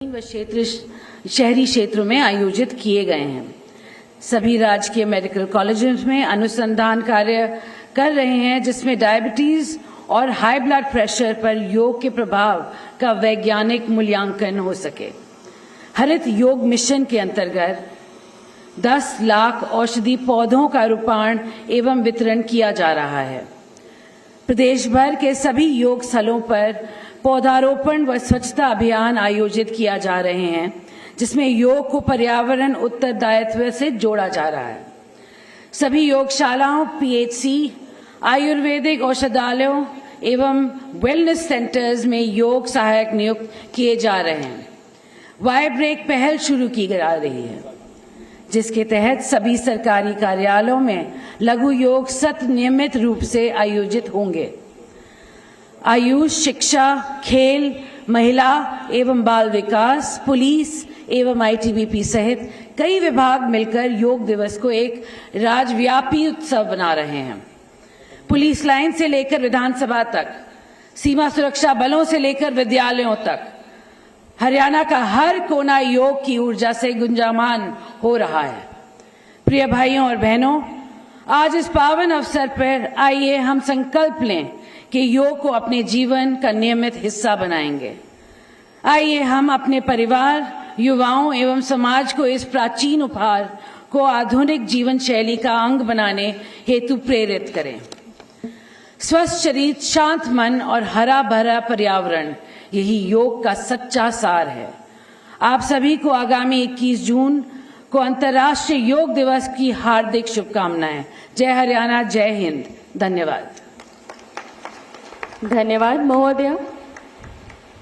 व शहरी क्षेत्रों में आयोजित किए गए हैं। सभी राजकीय मेडिकल कॉलेजों में अनुसंधान कार्य कर रहे हैं जिसमें डायबिटीज और हाई ब्लड प्रेशर पर योग के प्रभाव का वैज्ञानिक मूल्यांकन हो सके। हरित योग मिशन के अंतर्गत 10 लाख औषधि पौधों का रोपण एवं वितरण किया जा रहा है। प्रदेश भर के सभी योग स्थलों पर पौधारोपण व स्वच्छता अभियान आयोजित किया जा रहे हैं जिसमें योग को पर्यावरण उत्तरदायित्व से जोड़ा जा रहा है। सभी योगशालाओं, पीएचसी, आयुर्वेदिक औषधालयों एवं वेलनेस सेंटर्स में योग सहायक नियुक्त किए जा रहे हैं। वाई ब्रेक पहल शुरू की जा रही है जिसके तहत सभी सरकारी कार्यालयों में लघु योग सत्र नियमित रूप से आयोजित होंगे। आयुष, शिक्षा, खेल, महिला एवं बाल विकास, पुलिस एवं आईटीबीपी सहित कई विभाग मिलकर योग दिवस को एक राज्यव्यापी उत्सव बना रहे हैं। पुलिस लाइन से लेकर विधानसभा तक, सीमा सुरक्षा बलों से लेकर विद्यालयों तक, हरियाणा का हर कोना योग की ऊर्जा से गुंजायमान हो रहा है। प्रिय भाइयों और बहनों, आज इस पावन अवसर पर आइए हम संकल्प लें कि योग को अपने जीवन का नियमित हिस्सा बनाएंगे। आइए हम अपने परिवार, युवाओं एवं समाज को इस प्राचीन उपहार को आधुनिक जीवन शैली का अंग बनाने हेतु प्रेरित करें। स्वस्थ शरीर, शांत मन और हरा भरा पर्यावरण, यही योग का सच्चा सार है। आप सभी को आगामी 21 जून को अंतर्राष्ट्रीय योग दिवस की हार्दिक शुभकामनाएं। जय हरियाणा, जय हिंद। धन्यवाद। धन्यवाद महोदय।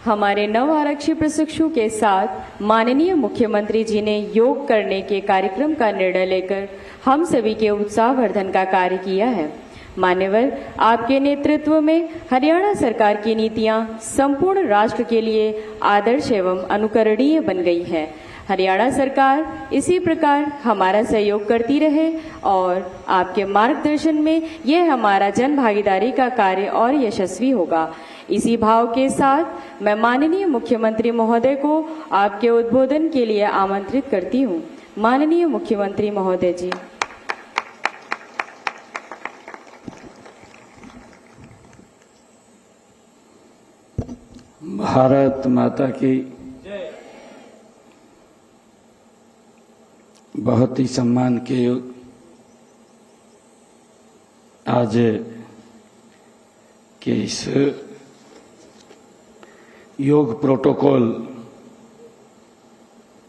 हमारे नव आरक्षी प्रशिक्षु के साथ माननीय मुख्यमंत्री जी ने योग करने के कार्यक्रम का निर्णय लेकर हम सभी के उत्साहवर्धन का कार्य किया है। मान्यवर, आपके नेतृत्व में हरियाणा सरकार की नीतियां संपूर्ण राष्ट्र के लिए आदर्श एवं अनुकरणीय बन गई है। हरियाणा सरकार इसी प्रकार हमारा सहयोग करती रहे और आपके मार्गदर्शन में यह हमारा जन भागीदारी का कार्य और यशस्वी होगा। इसी भाव के साथ मैं माननीय मुख्यमंत्री महोदय को आपके उद्बोधन के लिए आमंत्रित करती हूँ। माननीय मुख्यमंत्री महोदय जी। भारत माता की बहुत ही सम्मान के आज के इस योग प्रोटोकॉल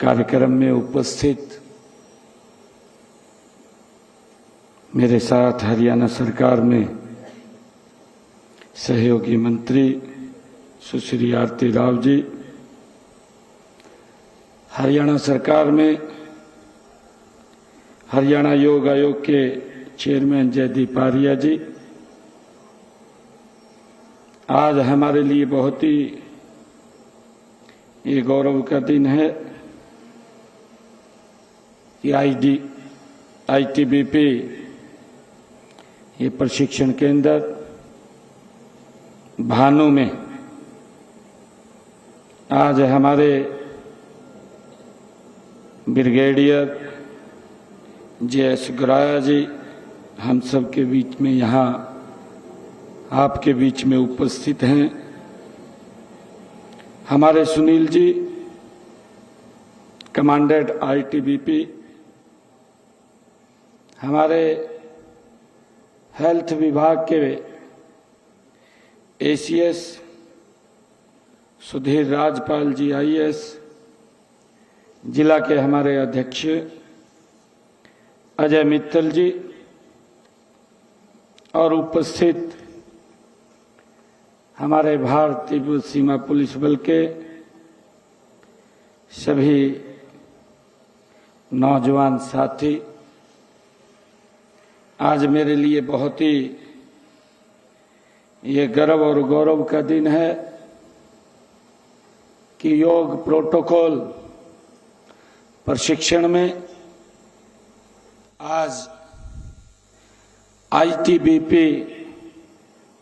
कार्यक्रम में उपस्थित मेरे साथ हरियाणा सरकार में सहयोगी मंत्री सुश्री आरती राव जी, हरियाणा सरकार में हरियाणा योग आयोग के चेयरमैन जयदीप आर्या जी, आज हमारे लिए बहुत ही ये गौरव का दिन है कि आईटीबीपी ये प्रशिक्षण केंद्र भानु में आज हमारे ब्रिगेडियर जे.एस. गुराया जी हम सब के बीच में यहाँ आपके बीच में उपस्थित हैं। हमारे सुनील जी, कमांडेंट आईटीबीपी, हमारे हेल्थ विभाग के एसीएस सुधीर राजपाल जी आईएएस, जिला के हमारे अध्यक्ष अजय मित्तल जी और उपस्थित हमारे भारतीय सीमा पुलिस बल के सभी नौजवान साथी, आज मेरे लिए बहुत ही ये गर्व और गौरव का दिन है कि योग प्रोटोकॉल प्रशिक्षण में आज आईटीबीपी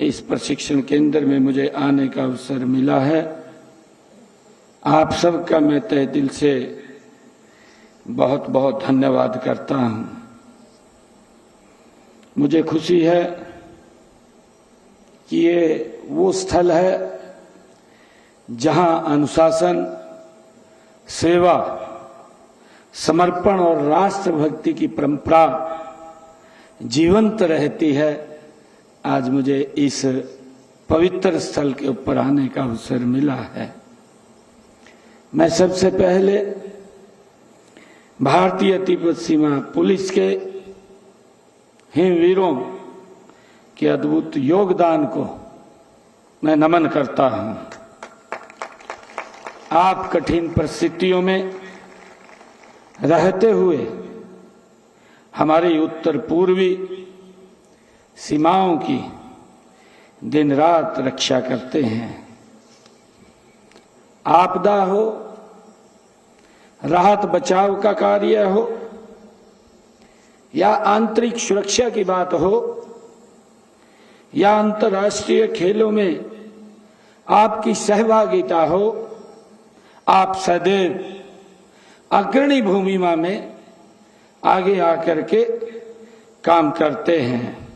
इस प्रशिक्षण केंद्र में मुझे आने का अवसर मिला है। आप सबका मैं तहे दिल से बहुत बहुत धन्यवाद करता हूं। मुझे खुशी है कि ये वो स्थल है जहां अनुशासन, सेवा, समर्पण और राष्ट्रभक्ति की परंपरा जीवंत रहती है। आज मुझे इस पवित्र स्थल के ऊपर आने का अवसर मिला है। मैं सबसे पहले भारतीय तिब्बत सीमा पुलिस के हिम वीरों के अद्भुत योगदान को मैं नमन करता हूं। आप कठिन परिस्थितियों में रहते हुए हमारी उत्तर पूर्वी सीमाओं की दिन रात रक्षा करते हैं। आपदा हो, राहत बचाव का कार्य हो या आंतरिक सुरक्षा की बात हो या अंतर्राष्ट्रीय खेलों में आपकी सहभागिता हो, आप सदैव अग्रणी भूमिका में आगे आकर के काम करते हैं।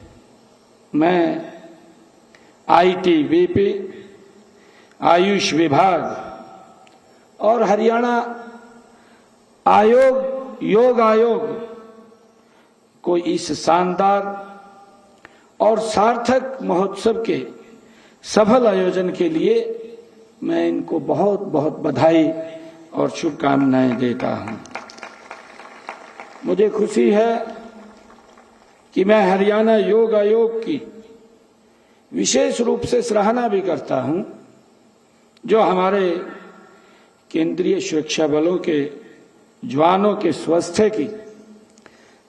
मैं आईटीबीपी, आयुष विभाग और हरियाणा योग आयोग को इस शानदार और सार्थक महोत्सव के सफल आयोजन के लिए मैं इनको बहुत बहुत बधाई और शुभकामनाएं देता हूं। मुझे खुशी है कि मैं हरियाणा योग आयोग की विशेष रूप से सराहना भी करता हूं, जो हमारे केंद्रीय सुरक्षा बलों के जवानों के स्वास्थ्य की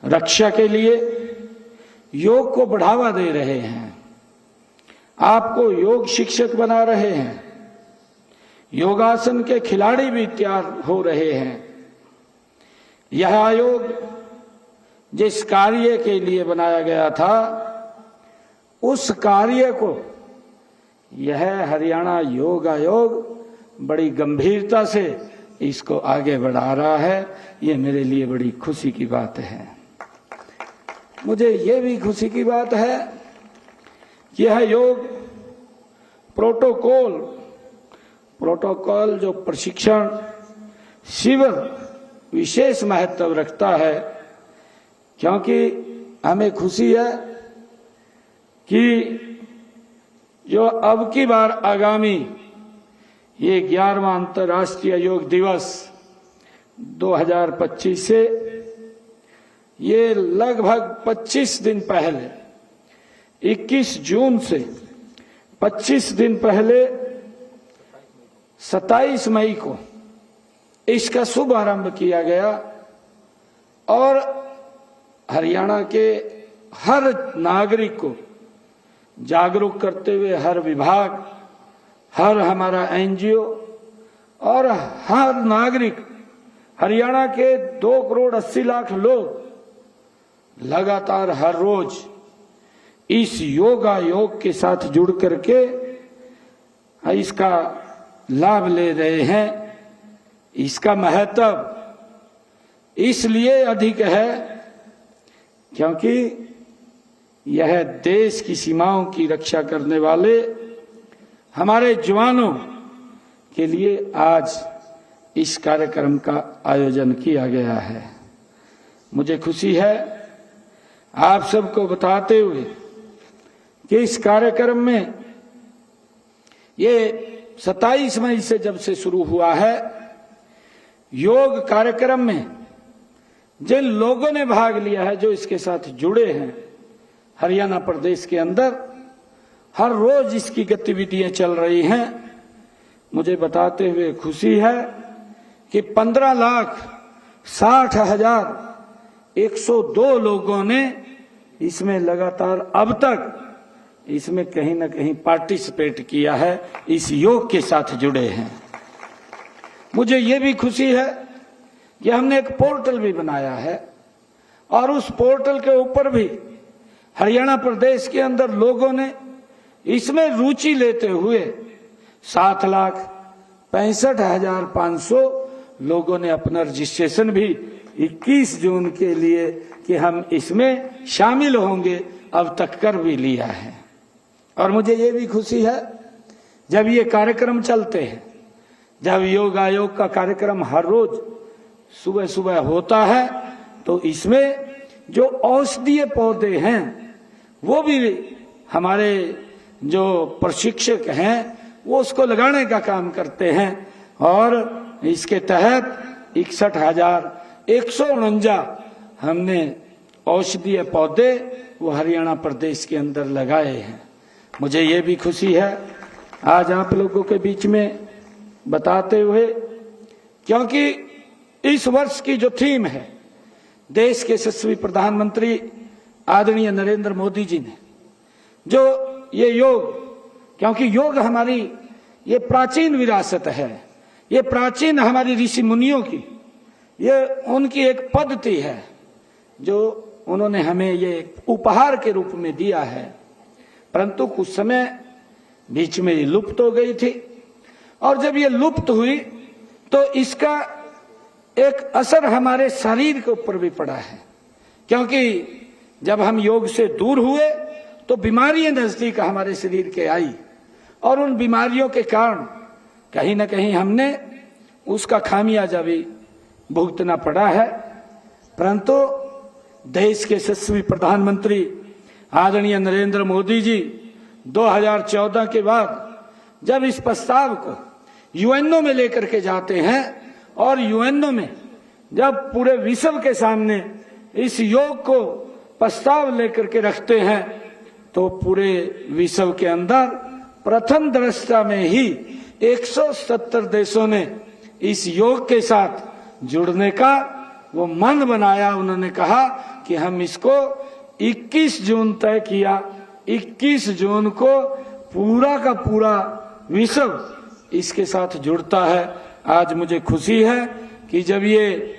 रक्षा के लिए योग को बढ़ावा दे रहे हैं, आपको योग शिक्षक बना रहे हैं, योगासन के खिलाड़ी भी तैयार हो रहे हैं। यह आयोग जिस कार्य के लिए बनाया गया था, उस कार्य को यह हरियाणा योग आयोग बड़ी गंभीरता से इसको आगे बढ़ा रहा है। ये मेरे लिए बड़ी खुशी की बात है। मुझे ये भी खुशी की बात है कि यह योग प्रोटोकॉल जो प्रशिक्षण शिविर विशेष महत्व रखता है, क्योंकि हमें खुशी है कि जो अब की बार आगामी ये 11वां अंतर्राष्ट्रीय योग दिवस 2025 से ये लगभग 25 दिन पहले 21 जून से 25 दिन पहले 27 मई को इसका शुभारंभ किया गया और हरियाणा के हर नागरिक को जागरूक करते हुए हर विभाग, हर हमारा एनजीओ और हर नागरिक, हरियाणा के 2 करोड़ 80 लाख लोग लगातार हर रोज इस योगा योग के साथ जुड़ करके इसका लाभ ले रहे हैं। इसका महत्व इसलिए अधिक है क्योंकि यह देश की सीमाओं की रक्षा करने वाले हमारे जवानों के लिए आज इस कार्यक्रम का आयोजन किया गया है। मुझे खुशी है आप सबको बताते हुए कि इस कार्यक्रम में ये 27 मई से जब से शुरू हुआ है, योग कार्यक्रम में जिन लोगों ने भाग लिया है, जो इसके साथ जुड़े हैं, हरियाणा प्रदेश के अंदर हर रोज इसकी गतिविधियां चल रही हैं। मुझे बताते हुए खुशी है कि 15,60,102 लोगों ने इसमें लगातार अब तक इसमें कहीं ना कहीं पार्टिसिपेट किया है, इस योग के साथ जुड़े हैं। मुझे ये भी खुशी है कि हमने एक पोर्टल भी बनाया है और उस पोर्टल के ऊपर भी हरियाणा प्रदेश के अंदर लोगों ने इसमें रुचि लेते हुए 65,500 लोगों ने अपना रजिस्ट्रेशन भी 21 जून के लिए कि हम इसमें शामिल होंगे अब तक कर भी लिया है। और मुझे ये भी खुशी है जब ये कार्यक्रम चलते हैं, जब योग आयोग का कार्यक्रम हर रोज सुबह सुबह होता है, तो इसमें जो औषधीय पौधे हैं वो भी हमारे जो प्रशिक्षक हैं वो उसको लगाने का काम करते हैं। और इसके तहत 61,149 हमने औषधीय पौधे वो हरियाणा प्रदेश के अंदर लगाए हैं। मुझे ये भी खुशी है आज आप लोगों के बीच में बताते हुए, क्योंकि इस वर्ष की जो थीम है, देश के यशस्वी प्रधानमंत्री आदरणीय नरेंद्र मोदी जी ने जो ये योग, क्योंकि योग हमारी ये प्राचीन विरासत है, ये प्राचीन हमारी ऋषि मुनियों की ये उनकी एक पद्धति है जो उन्होंने हमें ये उपहार के रूप में दिया है, परंतु कुछ समय बीच में ये लुप्त हो गई थी। और जब ये लुप्त हुई तो इसका एक असर हमारे शरीर के ऊपर भी पड़ा है, क्योंकि जब हम योग से दूर हुए तो बीमारियां नजदीक हमारे शरीर के आई और उन बीमारियों के कारण कहीं ना कहीं हमने उसका खामियाजा भी भुगतना पड़ा है। परंतु देश के यशस्वी प्रधानमंत्री आदरणीय नरेंद्र मोदी जी 2014 के बाद जब इस प्रस्ताव को यूएनओ में लेकर के जाते हैं और यूएनओ में जब पूरे विश्व के सामने इस योग को प्रस्ताव लेकर के रखते हैं, तो पूरे विश्व के अंदर प्रथम दृष्टया में ही 170 देशों ने इस योग के साथ जुड़ने का वो मन बनाया। उन्होंने कहा कि हम इसको 21 जून तय किया, 21 जून को पूरा का पूरा विश्व इसके साथ जुड़ता है। आज मुझे खुशी है कि जब ये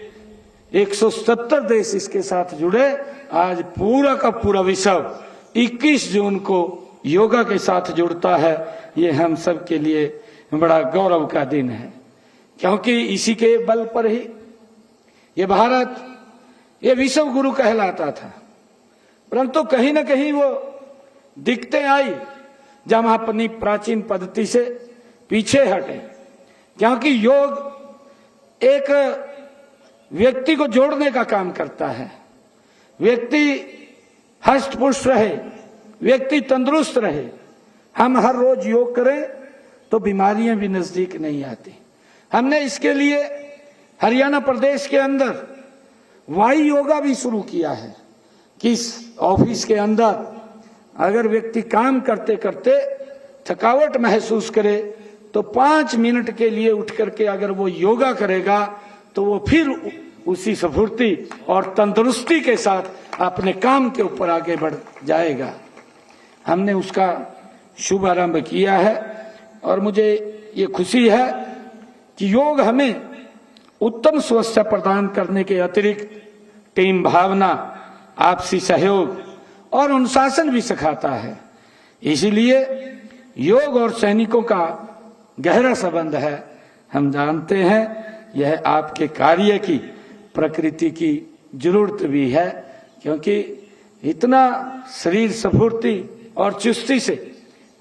170 देश इसके साथ जुड़े, आज पूरा का पूरा विश्व 21 जून को योगा के साथ जुड़ता है। ये हम सब के लिए बड़ा गौरव का दिन है, क्योंकि इसी के बल पर ही ये भारत ये विश्व गुरु कहलाता था। परंतु कहीं ना कहीं वो दिक्कतें आई जब हम अपनी प्राचीन पद्धति से पीछे हटे, क्योंकि योग एक व्यक्ति को जोड़ने का काम करता है। व्यक्ति हष्ट पुष्ट रहे, व्यक्ति तंदुरुस्त रहे। हम हर रोज योग करें तो बीमारियां भी नजदीक नहीं आती। हमने इसके लिए हरियाणा प्रदेश के अंदर वायु योगा भी शुरू किया है कि ऑफिस के अंदर अगर व्यक्ति काम करते करते थकावट महसूस करे तो 5 मिनट के लिए उठ करके अगर वो योगा करेगा तो वो फिर उसी स्फूर्ति और तंदुरुस्ती के साथ अपने काम के ऊपर आगे बढ़ जाएगा। हमने उसका शुभारंभ किया है और मुझे ये खुशी है कि योग हमें उत्तम स्वास्थ्य प्रदान करने के अतिरिक्त टीम भावना, आपसी सहयोग और अनुशासन भी सिखाता है। इसीलिए योग और सैनिकों का गहरा संबंध है। हम जानते हैं यह आपके कार्य की प्रकृति की जरूरत भी है, क्योंकि इतना शरीर स्फूर्ति और चुस्ती से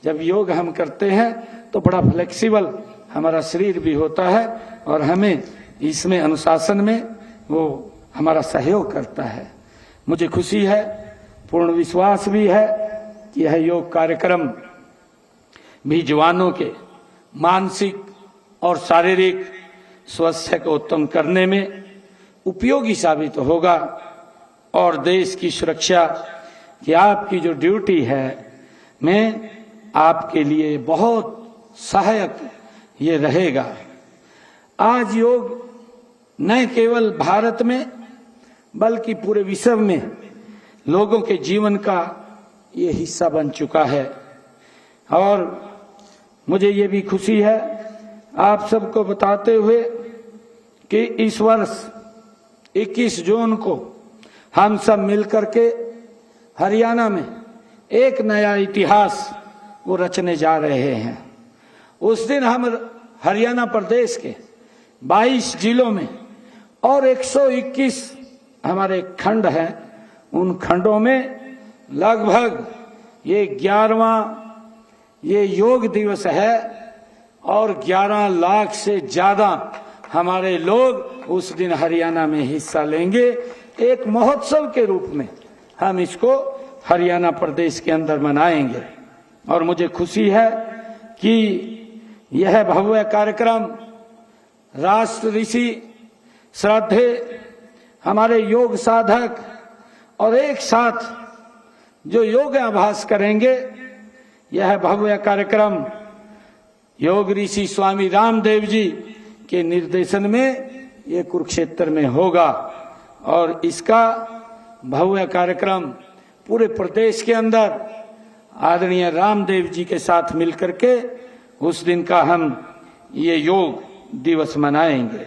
जब योग हम करते हैं तो बड़ा फ्लेक्सिबल हमारा शरीर भी होता है और हमें इसमें अनुशासन में वो हमारा सहयोग करता है। मुझे खुशी है, पूर्ण विश्वास भी है कि यह योग कार्यक्रम भी जवानों के मानसिक और शारीरिक स्वास्थ्य को उत्तम करने में उपयोगी साबित होगा और देश की सुरक्षा की आपकी जो ड्यूटी है में आपके लिए बहुत सहायक ये रहेगा। आज योग न केवल भारत में बल्कि पूरे विश्व में लोगों के जीवन का ये हिस्सा बन चुका है। और मुझे ये भी खुशी है आप सबको बताते हुए कि इस वर्ष 21 जून को हम सब मिलकर के हरियाणा में एक नया इतिहास वो रचने जा रहे हैं। उस दिन हम हरियाणा प्रदेश के 22 जिलों में और 121 हमारे खंड हैं, उन खंडों में लगभग ये 11वां ये योग दिवस है और 11 लाख से ज्यादा हमारे लोग उस दिन हरियाणा में हिस्सा लेंगे। एक महोत्सव के रूप में हम इसको हरियाणा प्रदेश के अंदर मनाएंगे और मुझे खुशी है कि यह भव्य कार्यक्रम राष्ट्र ऋषि श्रद्धे हमारे योग साधक और एक साथ जो योगाभ्यास करेंगे, यह भव्य कार्यक्रम योग ऋषि स्वामी रामदेव जी के निर्देशन में ये कुरुक्षेत्र में होगा और इसका भव्य कार्यक्रम पूरे प्रदेश के अंदर आदरणीय रामदेव जी के साथ मिलकर के उस दिन का हम ये योग दिवस मनाएंगे।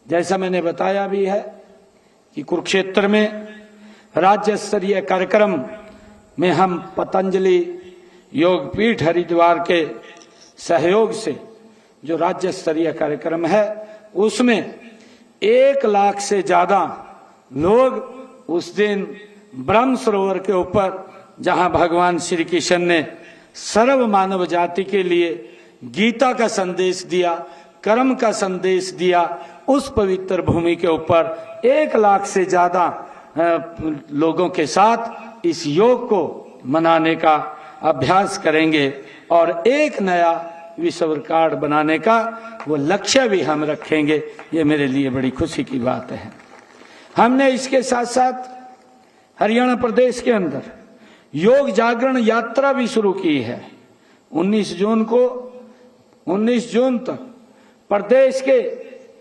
जैसा मैंने बताया भी है कि कुरुक्षेत्र में राज्य स्तरीय कार्यक्रम में हम पतंजलि योग पीठ हरिद्वार के सहयोग से जो राज्य स्तरीय कार्यक्रम है उसमें 1 लाख से ज्यादा लोग उस दिन ब्रह्म सरोवर के ऊपर, जहां भगवान श्री कृष्ण ने सर्व मानव जाति के लिए गीता का संदेश दिया, कर्म का संदेश दिया, उस पवित्र भूमि के ऊपर 1 लाख से ज्यादा लोगों के साथ इस योग को मनाने का अभ्यास करेंगे और एक नया विश्व रिकॉर्ड बनाने का वो लक्ष्य भी हम रखेंगे। ये मेरे लिए बड़ी खुशी की बात है। हमने इसके साथ साथ हरियाणा प्रदेश के अंदर योग जागरण यात्रा भी शुरू की है। 19 जून तक प्रदेश के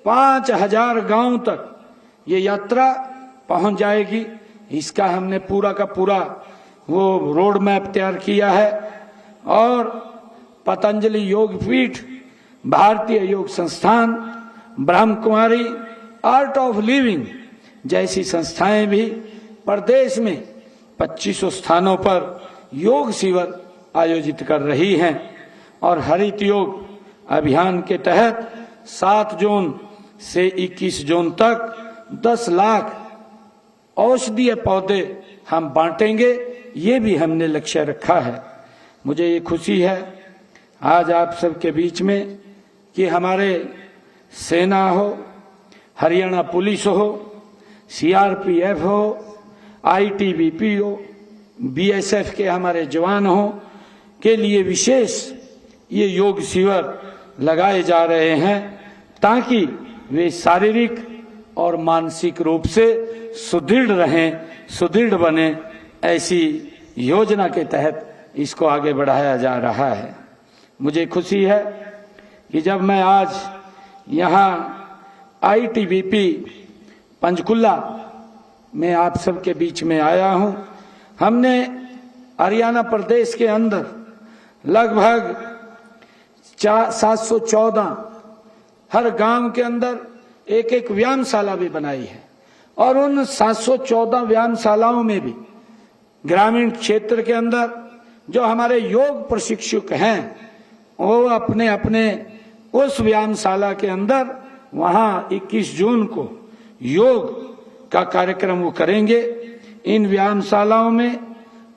5000 गांव तक ये यात्रा पहुंच जाएगी। इसका हमने पूरा का पूरा वो रोड मैप तैयार किया है और पतंजलि योग पीठ, भारतीय योग संस्थान, Brahma Kumari, art of living जैसी संस्थाएं भी प्रदेश में 2500 स्थानों पर योग शिविर आयोजित कर रही हैं और हरित योग अभियान के तहत 7 जून से 21 जून तक 10 लाख औषधीय पौधे हम बांटेंगे। ये भी हमने लक्ष्य रखा है। मुझे ये खुशी है आज आप सबके बीच में कि हमारे सेना हो, हरियाणा पुलिस हो, सीआरपीएफ हो, आईटीबीपी हो, बीएसएफ के हमारे जवान हो के लिए विशेष ये योग शिविर लगाए जा रहे हैं ताकि वे शारीरिक और मानसिक रूप से सुदृढ़ रहें, सुदृढ़ बने। ऐसी योजना के तहत इसको आगे बढ़ाया जा रहा है। मुझे खुशी है कि जब मैं आज यहाँ आईटीबीपी पंचकुला में आप सबके बीच में आया हूँ, हमने हरियाणा प्रदेश के अंदर लगभग 714 हर गांव के अंदर एक एक व्यायामशाला भी बनाई है और उन 714 व्यायामशालाओं में भी ग्रामीण क्षेत्र के अंदर जो हमारे योग प्रशिक्षक हैं वो अपने अपने उस व्यायामशाला के अंदर वहां 21 जून को योग का कार्यक्रम वो करेंगे। इन व्यायामशालाओं में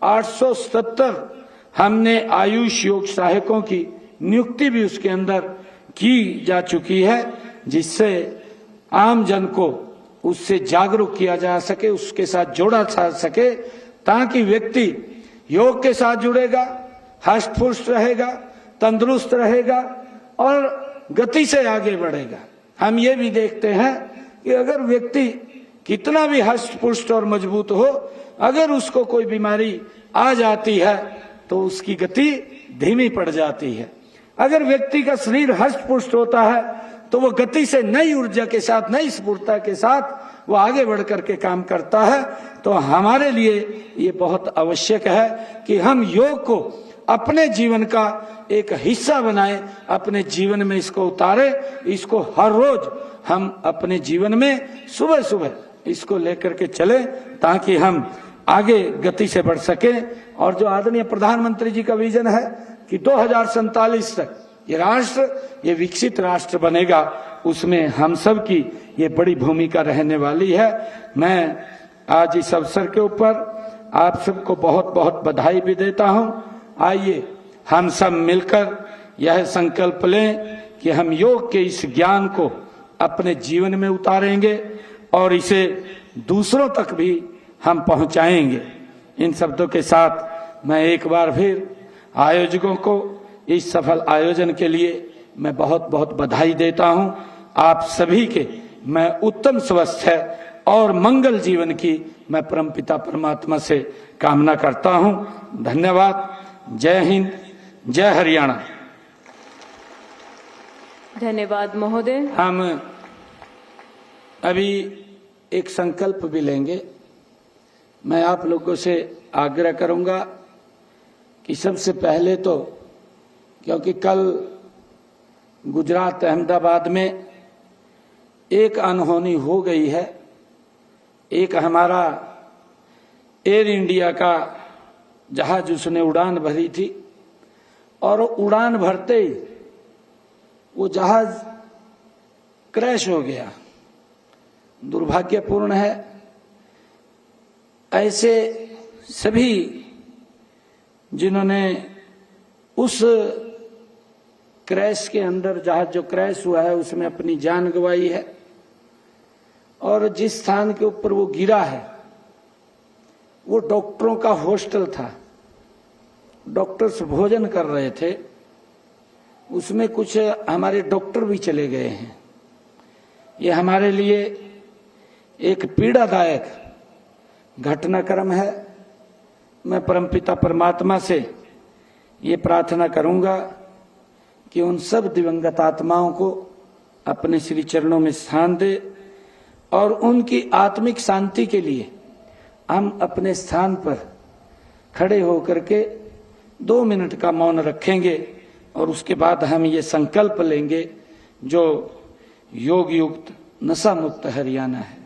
870 हमने आयुष योग सहायकों की नियुक्ति भी उसके अंदर की जा चुकी है, जिससे आम जन को उससे जागरूक किया जा सके, उसके साथ जोड़ा जा सके, ताकि व्यक्ति योग के साथ जुड़ेगा, हष्ट पुष्ट रहेगा, तंदुरुस्त रहेगा और गति से आगे बढ़ेगा। हम ये भी देखते हैं कि अगर व्यक्ति कितना भी हष्ट पुष्ट और मजबूत हो, अगर उसको कोई बीमारी आ जाती है तो उसकी गति धीमी पड़ जाती है। अगर व्यक्ति का शरीर हष्ट पुष्ट होता है तो वो गति से नई ऊर्जा के साथ, नई स्फूर्ता के साथ वो आगे बढ़ करके काम करता है। तो हमारे लिए ये बहुत आवश्यक है कि हम योग को अपने जीवन का एक हिस्सा बनाएं, अपने जीवन में इसको उतारें, इसको हर रोज हम अपने जीवन में सुबह सुबह इसको लेकर के चलें ताकि हम आगे गति से बढ़ सकें। और जो आदरणीय प्रधानमंत्री जी का विजन है कि 2047 तक ये राष्ट्र, ये विकसित राष्ट्र बनेगा, उसमें हम सब की ये बड़ी भूमिका रहने वाली है। मैं आज इस अवसर के ऊपर आप सबको बहुत बहुत बधाई भी देता हूं। आइए हम सब मिलकर यह संकल्प लें कि हम योग के इस ज्ञान को अपने जीवन में उतारेंगे और इसे दूसरों तक भी हम पहुंचाएंगे। इन शब्दों के साथ मैं एक बार फिर आयोजकों को इस सफल आयोजन के लिए मैं बहुत बहुत बधाई देता हूं। आप सभी के मैं उत्तम स्वास्थ्य और मंगल जीवन की मैं परमपिता परमात्मा से कामना करता हूं। धन्यवाद। जय हिंद, जय हरियाणा। धन्यवाद महोदय। हम अभी एक संकल्प भी लेंगे। मैं आप लोगों से आग्रह करूंगा कि सबसे पहले तो, क्योंकि कल गुजरात अहमदाबाद में एक अनहोनी हो गई है। एक हमारा एयर इंडिया का जहाज, उसने उड़ान भरी थी और उड़ान भरते ही वो जहाज क्रैश हो गया। दुर्भाग्यपूर्ण है। ऐसे सभी जिन्होंने उस क्रैश के अंदर, जहाज जो क्रैश हुआ है उसमें अपनी जान गंवाई है, और जिस स्थान के ऊपर वो गिरा है वो डॉक्टरों का हॉस्टल था। डॉक्टर्स भोजन कर रहे थे, उसमें कुछ हमारे डॉक्टर भी चले गए हैं। ये हमारे लिए एक पीड़ादायक घटनाक्रम है। मैं परमपिता परमात्मा से ये प्रार्थना करूंगा कि उन सब दिवंगत आत्माओं को अपने श्री चरणों में स्थान दे और उनकी आत्मिक शांति के लिए हम अपने स्थान पर खड़े होकर के 2 मिनट का मौन रखेंगे और उसके बाद हम ये संकल्प लेंगे जो योग युक्त नशा मुक्त हरियाणा है।